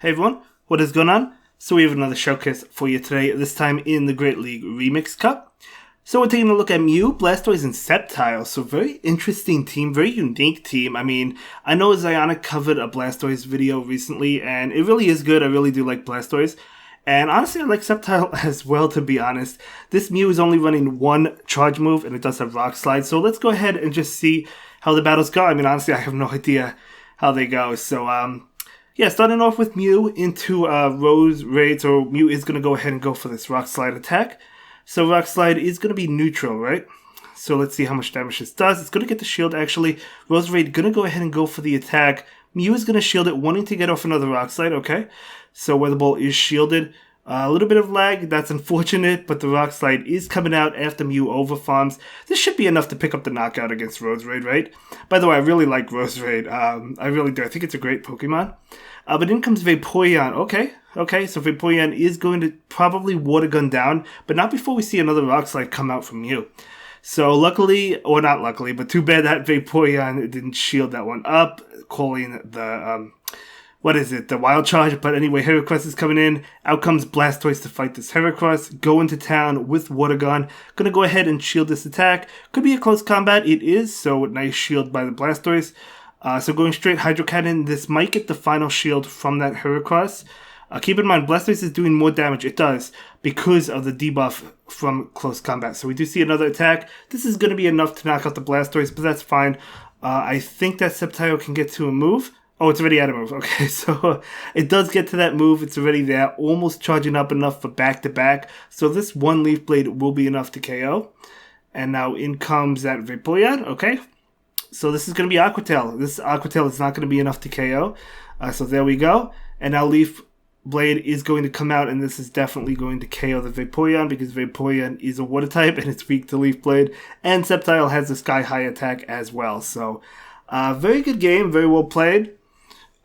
Hey everyone, what is going on? So we have another showcase for you today, this time in the Great League Remix Cup. So we're taking a look at Mew, Blastoise, and Sceptile. So very interesting team, very unique team. I mean, I know Zionic covered a Blastoise video recently, and it really is good. I really do like Blastoise. And honestly, I like Sceptile as well, to be honest. This Mew is only running one charge move, and it does have Rock Slide. So let's go ahead and just see how the battles go. I mean, honestly, I have no idea how they go. So, yeah, starting off with Mew into Rose Raid, so Mew is going to go ahead and go for this Rock Slide attack. So Rock Slide is going to be neutral, right? So let's see how much damage this does. It's going to get the shield, actually. Rose Raid going to go ahead and go for the attack. Mew is going to shield it, wanting to get off another Rock Slide, okay? So Weather Ball is shielded. A little bit of lag, that's unfortunate, but the Rock Slide is coming out after Mew overfarms. This should be enough to pick up the knockout against Rose Raid, right? By the way, I really like Rose Raid. I really do. I think it's a great Pokemon. But in comes Vaporeon. Okay, so Vaporeon is going to probably Water Gun down, but not before we see another Rock Slide come out from Mew. So luckily, or not luckily, but too bad that Vaporeon didn't shield that one up, calling the, the Wild Charge. But anyway, Heracross is coming in. Out comes Blastoise to fight this Heracross. Go into town with Water Gun. Gonna go ahead and shield this attack. Could be a close combat. It is, so nice shield by the Blastoise. So going straight Hydro Cannon, this might get the final shield from that Heracross. Keep in mind, Blastoise is doing more damage. It does, because of the debuff from close combat. So we do see another attack. This is going to be enough to knock out the Blastoise, but that's fine. I think that Sceptile can get to a move. Oh, it's already at a move. Okay, so it does get to that move. It's already there, almost charging up enough for back-to-back. So this one Leaf Blade will be enough to KO. And now in comes that Vaporeon, okay? So this is going to be Aqua Tail. This Aqua Tail is not going to be enough to KO. So there we go. And now Leaf Blade is going to come out, and this is definitely going to KO the Vaporeon, because Vaporeon is a water type and it's weak to Leaf Blade. And Sceptile has a Sky High attack as well. So very good game, very well played.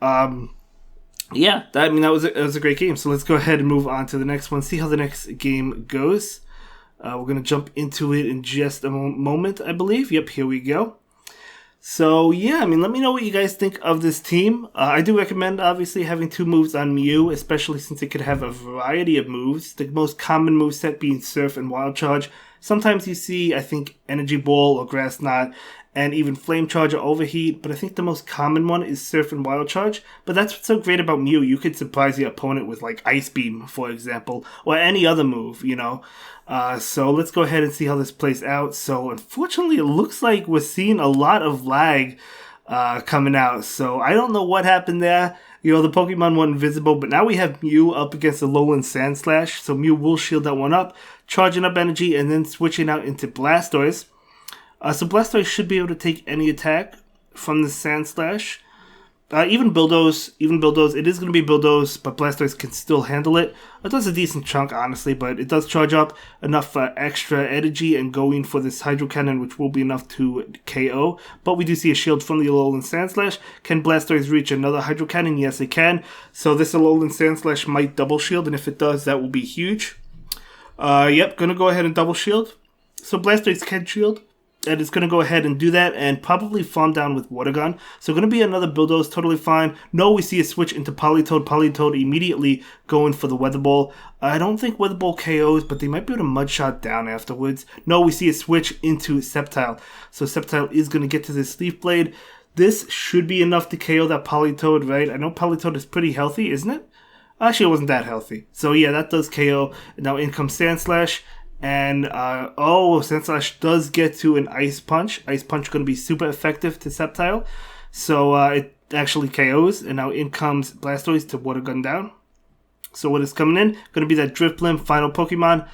Yeah, that was a great game. So let's go ahead and move on to the next one. See how the next game goes. We're going to jump into it in just a moment, I believe. Yep, here we go. So, yeah, I mean, let me know what you guys think of this team. I do recommend, obviously, having two moves on Mew, especially since it could have a variety of moves. The most common moveset being Surf and Wild Charge. Sometimes you see, I think, Energy Ball or Grass Knot, and even Flame Charge or Overheat, but I think the most common one is Surf and Wild Charge. But that's what's so great about Mew. You could surprise your opponent with, like, Ice Beam, for example, or any other move, you know. So let's go ahead and see how this plays out. So unfortunately, it looks like we're seeing a lot of lag coming out. So I don't know what happened there. You know, the Pokemon went invisible, but now we have Mew up against the Alolan Sandslash. So Mew will shield that one up, charging up energy, and then switching out into Blastoise. So Blastoise should be able to take any attack from the Sandslash. Even Bulldoze, it is going to be Bulldoze, but Blastoise can still handle it. It does a decent chunk, honestly, but it does charge up enough extra energy and going for this Hydro Cannon, which will be enough to KO. But we do see a shield from the Alolan Sandslash. Can Blastoise reach another Hydro Cannon? Yes, it can. So this Alolan Sandslash might double shield, and if it does, that will be huge. Yep, going to go ahead and double shield. So Blastoise can shield. And it's going to go ahead and do that and probably farm down with Water Gun. So going to be another Bulldoze, totally fine. No, we see a switch into Politoed. Politoed immediately going for the Weather Ball. I don't think Weather Ball KOs, but they might be able to Mud Shot down afterwards. No, we see a switch into Sceptile. So Sceptile is going to get to this Leaf Blade. This should be enough to KO that Politoed, right? I know Politoed is pretty healthy, isn't it? Actually, it wasn't that healthy. So yeah, that does KO. Now in comes Sandslash. And, Sandslash does get to an Ice Punch. Ice Punch going to be super effective to Sceptile. So, it actually KOs. And now in comes Blastoise to Water Gun down. So what is coming in? Going to be that Drifblim, final Pokemon.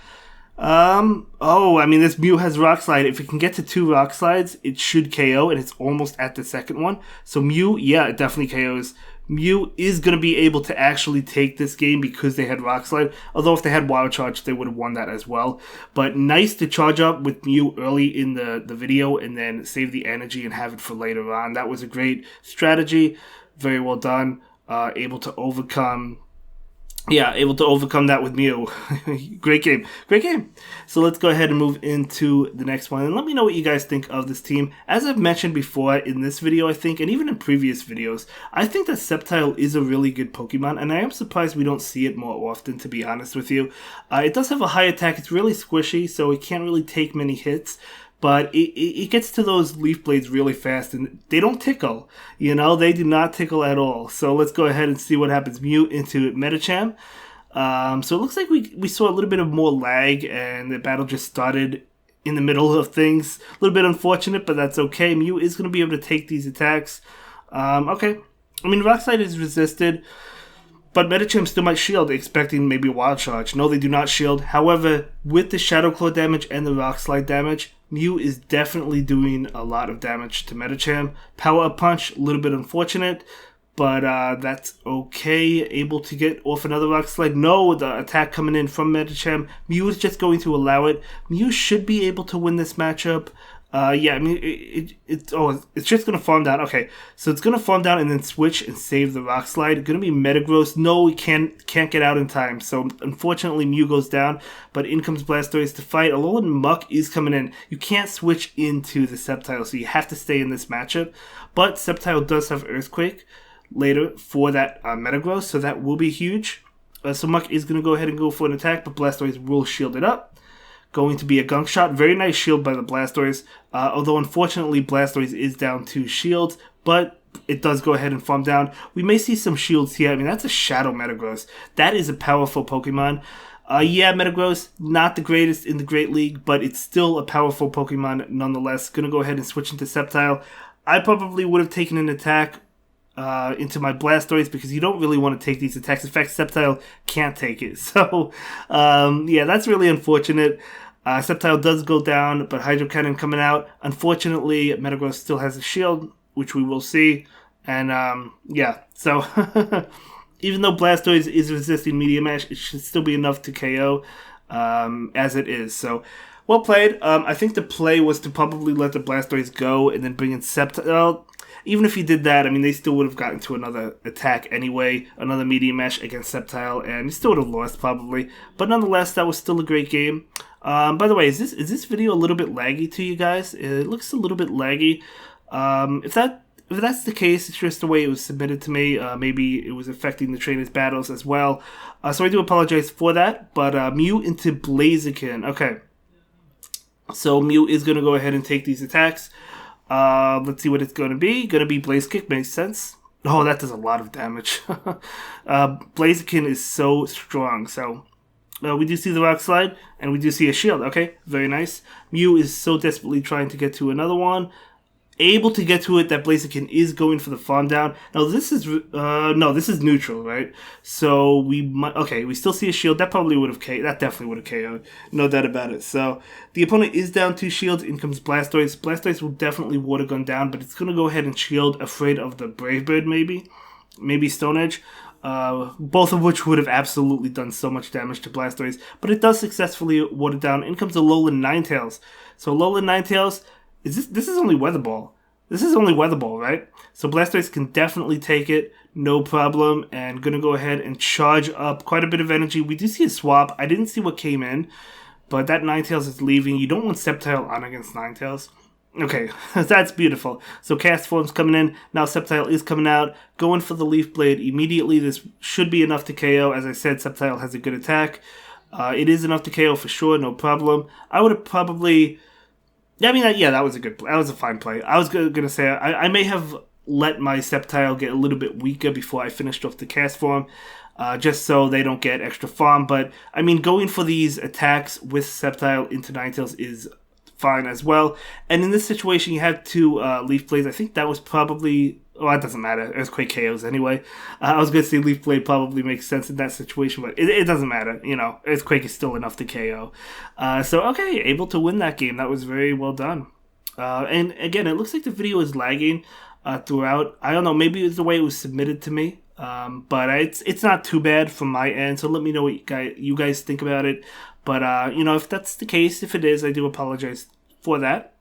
This Mew has Rock Slide. If it can get to 2 Rock Slides, it should KO. And it's almost at the second one. So Mew, yeah, it definitely KOs. Mew is going to be able to actually take this game because they had Rock Slide. Although if they had Wild Charge, they would have won that as well. But nice to charge up with Mew early in the video and then save the energy and have it for later on. That was a great strategy. Very well done. Able to overcome yeah, able to overcome that with Mew. Great game. Great game. So let's go ahead and move into the next one. And let me know what you guys think of this team. As I've mentioned before in this video, I think, and even in previous videos, I think that Sceptile is a really good Pokemon. And I am surprised we don't see it more often, to be honest with you. It does have a high attack. It's really squishy, so it can't really take many hits. But it gets to those leaf blades really fast, and they don't tickle. You know, they do not tickle at all. So let's go ahead and see what happens. Mew into Medicham. So it looks like we saw a little bit of more lag, and the battle just started in the middle of things. A little bit unfortunate, but that's okay. Mew is going to be able to take these attacks. Okay. I mean, Rock Slide is resisted, but Medicham still might shield, expecting maybe a Wild Charge. No, they do not shield. However, with the Shadow Claw damage and the Rock Slide damage, Mew is definitely doing a lot of damage to Medicham. Power Up Punch, a little bit unfortunate, but that's okay. Able to get off another Rock Slide. No, the attack coming in from Medicham. Mew is just going to allow it. Mew should be able to win this matchup. Yeah, I mean, it's just going to farm down. Okay, so it's going to farm down and then switch and save the Rock Slide. Going to be Metagross. No, we can't get out in time. So, unfortunately, Mew goes down, but in comes Blastoise to fight. Alolan Muck is coming in. You can't switch into the Sceptile, so you have to stay in this matchup. But Sceptile does have Earthquake later for that Metagross, so that will be huge. So Muck is going to go ahead and go for an attack, but Blastoise will shield it up. Going to be a Gunk Shot. Very nice shield by the Blastoise. Although, unfortunately, Blastoise is down 2 shields. But it does go ahead and farm down. We may see some shields here. I mean, that's a Shadow Metagross. That is a powerful Pokemon. Yeah, Metagross, not the greatest in the Great League, but it's still a powerful Pokemon nonetheless. Going to go ahead and switch into Sceptile. I probably would have taken an attack into my Blastoise because you don't really want to take these attacks. In fact, Sceptile can't take it. So, yeah, that's really unfortunate. Sceptile does go down, but Hydro Cannon coming out. Unfortunately, Metagross still has a shield, which we will see. And, yeah, so even though Blastoise is resisting Meteor Mash, it should still be enough to KO as it is. So, well played. I think the play was to probably let the Blastoise go and then bring in Sceptile. Even if he did that, I mean, they still would have gotten to another attack anyway, another Meteor Mash against Sceptile, and he still would have lost probably. But nonetheless, that was still a great game. By the way, is this video a little bit laggy to you guys? It looks a little bit laggy. If that's the case, it's just the way it was submitted to me. Maybe it was affecting the trainers' battles as well. So I do apologize for that. But Mew into Blaziken. Okay. So Mew is going to go ahead and take these attacks. Let's see what it's going to be. Going to be Blaze Kick, makes sense. Oh, that does a lot of damage. Blaziken is so strong. So we do see the Rock Slide, and we do see a shield. Okay, very nice. Mew is so desperately trying to get to another one. Able to get to it, that Blaziken is going for the farm down. Now this is this is neutral, right? So we might we still see a shield. That probably would have that definitely would have KO'd. No doubt about it. So the opponent is down 2 shields. In comes Blastoise. Blastoise will definitely Water Gun down, but it's gonna go ahead and shield, afraid of the Brave Bird maybe Stone Edge. Both of which would have absolutely done so much damage to Blastoise, but it does successfully water down. In comes Alolan Ninetales. So Alolan Ninetales. This is only Weather Ball. This is only Weather Ball, right? So Blastoise can definitely take it, no problem, and gonna go ahead and charge up quite a bit of energy. We do see a swap. I didn't see what came in, but that Ninetales is leaving. You don't want Sceptile on against Ninetales. Okay, that's beautiful. So Cast Form's coming in. Now Sceptile is coming out, going for the Leaf Blade immediately. This should be enough to KO. As I said, Sceptile has a good attack. It is enough to KO for sure, no problem. I would have probably... I mean, that was a good play. That was a fine play. I was going to say, I may have let my Sceptile get a little bit weaker before I finished off the Cast Form, just so they don't get extra farm. But, I mean, going for these attacks with Sceptile into Ninetales is fine as well. And in this situation, you had 2 Leaf Blades. I think that was probably... Well, it doesn't matter. Earthquake KOs anyway. I was going to say Leaf Blade probably makes sense in that situation, but it doesn't matter. You know, Earthquake is still enough to KO. So, okay, able to win that game. That was very well done. And again, it looks like the video is lagging throughout. I don't know, maybe it's the way it was submitted to me. But it's not too bad from my end, so let me know what you guys think about it. But, you know, if that's the case, if it is, I do apologize for that.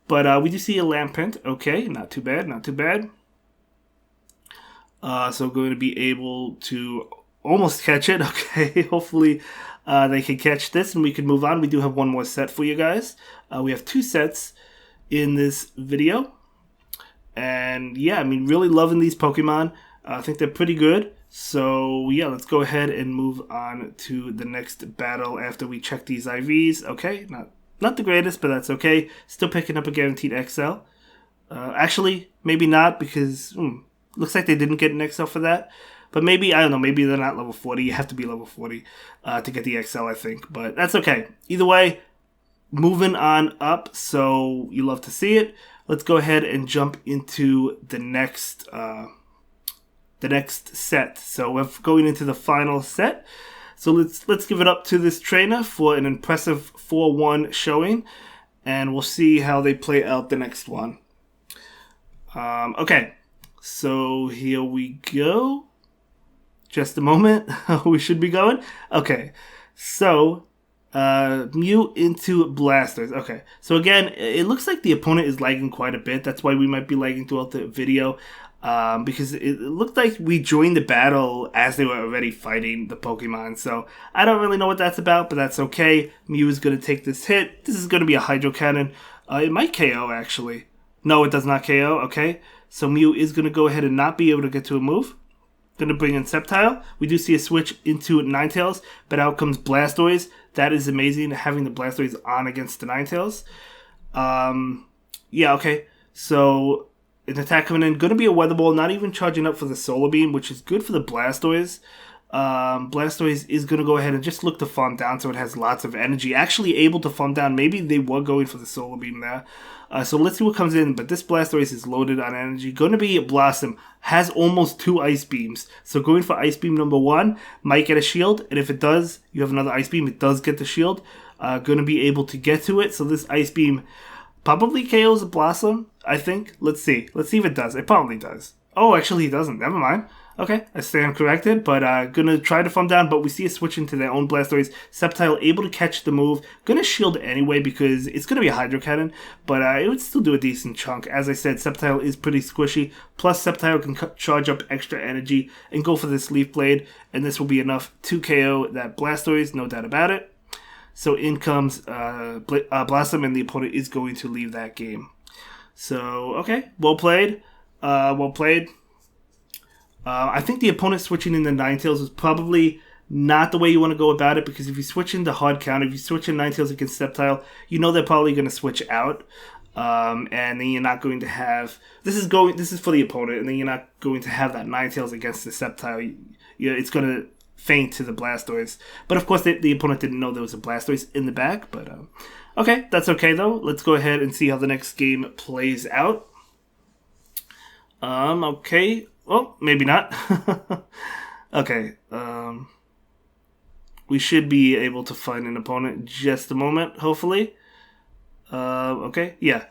But we do see a Lampent. Okay, not too bad, not too bad. So going to be able to almost catch it. Okay, hopefully they can catch this and we can move on. We do have one more set for you guys. We have 2 sets in this video. And yeah, I mean, really loving these Pokemon. I think they're pretty good. So yeah, let's go ahead and move on to the next battle after we check these IVs. Okay, not the greatest, but that's okay. Still picking up a guaranteed XL. Actually, maybe not, because looks like they didn't get an XL for that. But maybe, I don't know, maybe they're not level 40. You have to be level 40 to get the XL, I think. But that's okay. Either way, moving on up, so you love to see it. Let's go ahead and jump into the next set. So we're going into the final set. So let's give it up to this trainer for an impressive 4-1 showing, and we'll see how they play out the next one. Okay, so here we go. Just a moment. We should be going. Okay, so Mew into Blastoise. Okay, so again, it looks like the opponent is lagging quite a bit. That's why we might be lagging throughout the video, because it looked like we joined the battle as they were already fighting the Pokemon. So I don't really know what that's about, but that's okay. Mew is going to take this hit. This is going to be a Hydro Cannon. It might KO, actually. No, it does not KO. Okay, so Mew is going to go ahead and not be able to get to a move. Going to bring in Sceptile. We do see a switch into Ninetales, but out comes Blastoise. That is amazing, having the Blastoise on against the Ninetales. Yeah, okay. So, an attack coming in. Going to be a Weather Ball, not even charging up for the Solar Beam, which is good for the Blastoise. Blastoise is going to go ahead and just look to farm down so it has lots of energy. Actually able to farm down. Maybe they were going for the Solar Beam there. So let's see what comes in. But this Blastoise is loaded on energy. Going to be Bellossom. Has almost 2 Ice Beams. So going for Ice Beam number 1. Might get a shield. And if it does, you have another Ice Beam. It does get the shield. Going to be able to get to it. So this Ice Beam probably KOs Bellossom, I think. Let's see. Let's see if it does. It probably does. Oh, actually it doesn't. Never mind. Okay, I stand corrected, but gonna try to farm down, but we see a switch into their own Blastoise. Sceptile able to catch the move. Gonna shield anyway because it's gonna be a Hydro Cannon, but it would still do a decent chunk. As I said, Sceptile is pretty squishy, plus Sceptile can charge up extra energy and go for this Leaf Blade, and this will be enough to KO that Blastoise, no doubt about it. So in comes Bellossom, and the opponent is going to leave that game. So, okay, well played. Well played. I think the opponent switching in the Ninetales is probably not the way you want to go about it, because if you switch into hard count, if you switch in Ninetales against Sceptile, you know they're probably going to switch out, and then you're not going to have this is for the opponent, and then you're not going to have that Ninetales against the Sceptile. It's going to feint to the Blastoise, but of course the opponent didn't know there was a Blastoise in the back. But okay, that's okay though. Let's go ahead and see how the next game plays out. Okay. Well, maybe not. Okay. We should be able to find an opponent in just a moment, hopefully. Okay, yeah.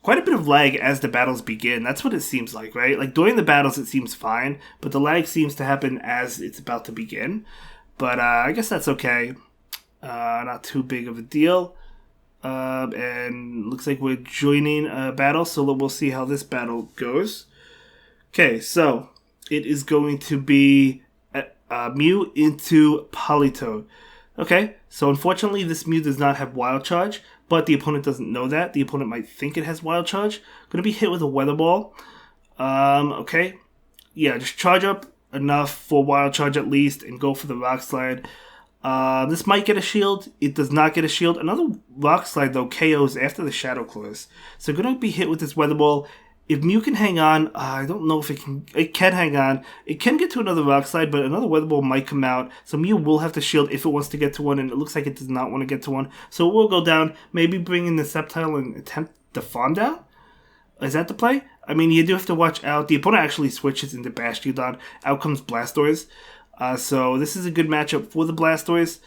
Quite a bit of lag as the battles begin. That's what it seems like, right? Like, during the battles, it seems fine, but the lag seems to happen as it's about to begin. But I guess that's okay. Not too big of a deal. And looks like we're joining a battle, so we'll see how this battle goes. Okay, so it is going to be Mew into Politoed. Okay, so unfortunately this Mew does not have Wild Charge, but the opponent doesn't know that. The opponent might think it has Wild Charge. Going to be hit with a Weather Ball. Okay, yeah, just charge up enough for Wild Charge at least and go for the Rock Slide. This might get a shield. It does not get a shield. Another Rock Slide, though, KOs after the Shadow Claws. So going to be hit with this Weather Ball. If Mew can hang on, I don't know if it can. It can hang on. It can get to another Rock Slide, but another Weather Ball might come out. So Mew will have to shield if it wants to get to one, and it looks like it does not want to get to one. So it will go down. Maybe bring in the Sceptile and attempt the farm down? Is that the play? I mean, you do have to watch out. The opponent actually switches into Bastiodon. Out comes Blastoise. So this is a good matchup for the Blastoise.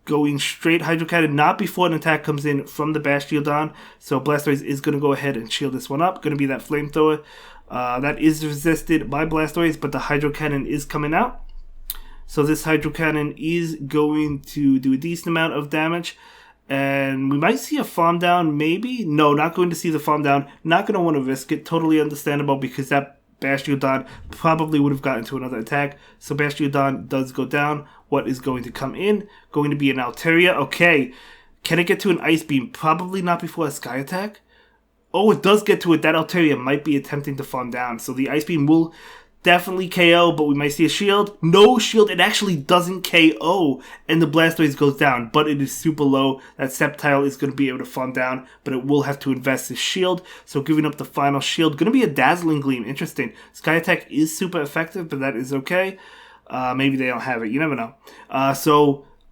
Going straight Hydro Cannon, not before an attack comes in from the Bastiodon. So Blastoise is going to go ahead and shield this one up. Going to be that Flamethrower. That is resisted by Blastoise, but the Hydro Cannon is coming out. So this Hydro Cannon is going to do a decent amount of damage. And we might see a farm down, maybe? No, not going to see the farm down. Not going to want to risk it. Totally understandable, because that Bastiodon probably would have gotten to another attack. So Bastiodon does go down. What is going to come in? Going to be an Altaria. Okay. Can it get to an Ice Beam? Probably not before a Sky Attack. Oh, it does get to it. That Altaria might be attempting to farm down. So the Ice Beam will definitely KO, but we might see a shield. No shield. It actually doesn't KO, and the Blastoise goes down, but it is super low. That Sceptile is going to be able to farm down, but it will have to invest his shield. So giving up the final shield. Going to be a Dazzling Gleam. Interesting. Sky Attack is super effective, but that is okay. Maybe they don't have it. You never know.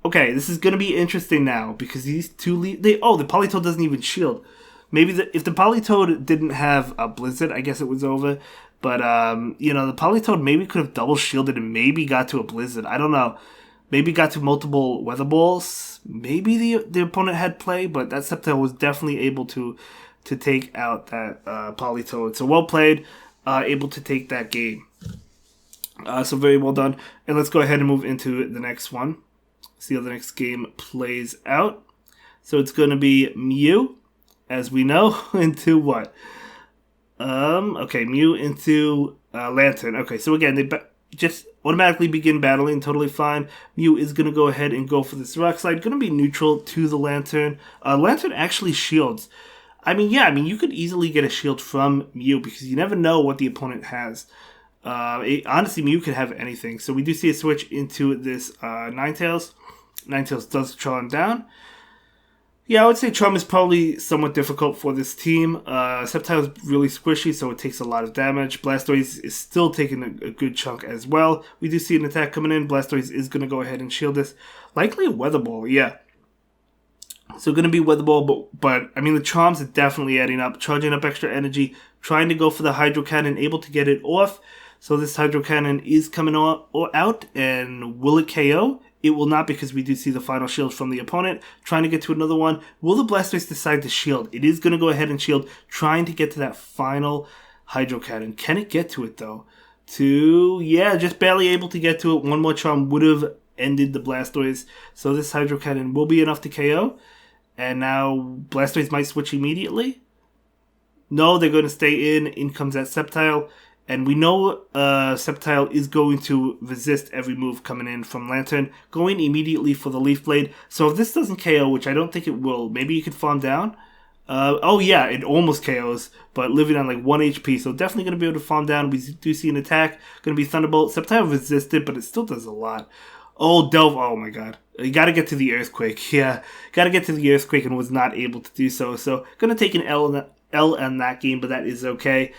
Okay, this is going to be interesting now, because these two... the Politoed doesn't even shield. Maybe if the Politoed didn't have a Blizzard, I guess it was over. But, the Politoed maybe could have double shielded and maybe got to a Blizzard. I don't know. Maybe got to multiple Weather Balls. Maybe the opponent had play, but that Sceptile was definitely able to take out that Politoed. So well played, able to take that game. So very well done. And let's go ahead and move into the next one. See how the next game plays out. So it's going to be Mew, as we know, into what? Okay, Mew into Lanturn. Okay, so again, they just automatically begin battling, totally fine. Mew is going to go ahead and go for this Rock Slide. Going to be neutral to the Lanturn. Lanturn actually shields. You could easily get a shield from Mew because you never know what the opponent has. Honestly, Mew could have anything. So we do see a switch into this Ninetales. Ninetales does Charm down. Yeah, I would say Charm is probably somewhat difficult for this team. Sceptile is really squishy, so it takes a lot of damage. Blastoise is still taking a good chunk as well. We do see an attack coming in. Blastoise is going to go ahead and shield this. Likely a Weather Ball, yeah. So going to be Weather Ball, but the Charms are definitely adding up. Charging up extra energy, trying to go for the Hydro Cannon, able to get it off. So this Hydro Cannon is coming out, and will it KO? It will not, because we do see the final shield from the opponent. Trying to get to another one. Will the Blastoise decide to shield? It is going to go ahead and shield, trying to get to that final Hydro Cannon. Can it get to it, though? Just barely able to get to it. One more Charm would have ended the Blastoise. So this Hydro Cannon will be enough to KO. And now Blastoise might switch immediately. No, they're going to stay in. In comes that Sceptile. And we know Sceptile is going to resist every move coming in from Lanturn, going immediately for the Leaf Blade. So if this doesn't KO, which I don't think it will, maybe you could farm down. It almost KOs, but living on like 1 HP. So definitely going to be able to farm down. We do see an attack. Going to be Thunderbolt. Sceptile resisted, but it still does a lot. Oh, Delve. Oh my god. You got to get to the Earthquake. Yeah, got to get to the Earthquake and was not able to do so. So going to take an L in that game, but that is okay.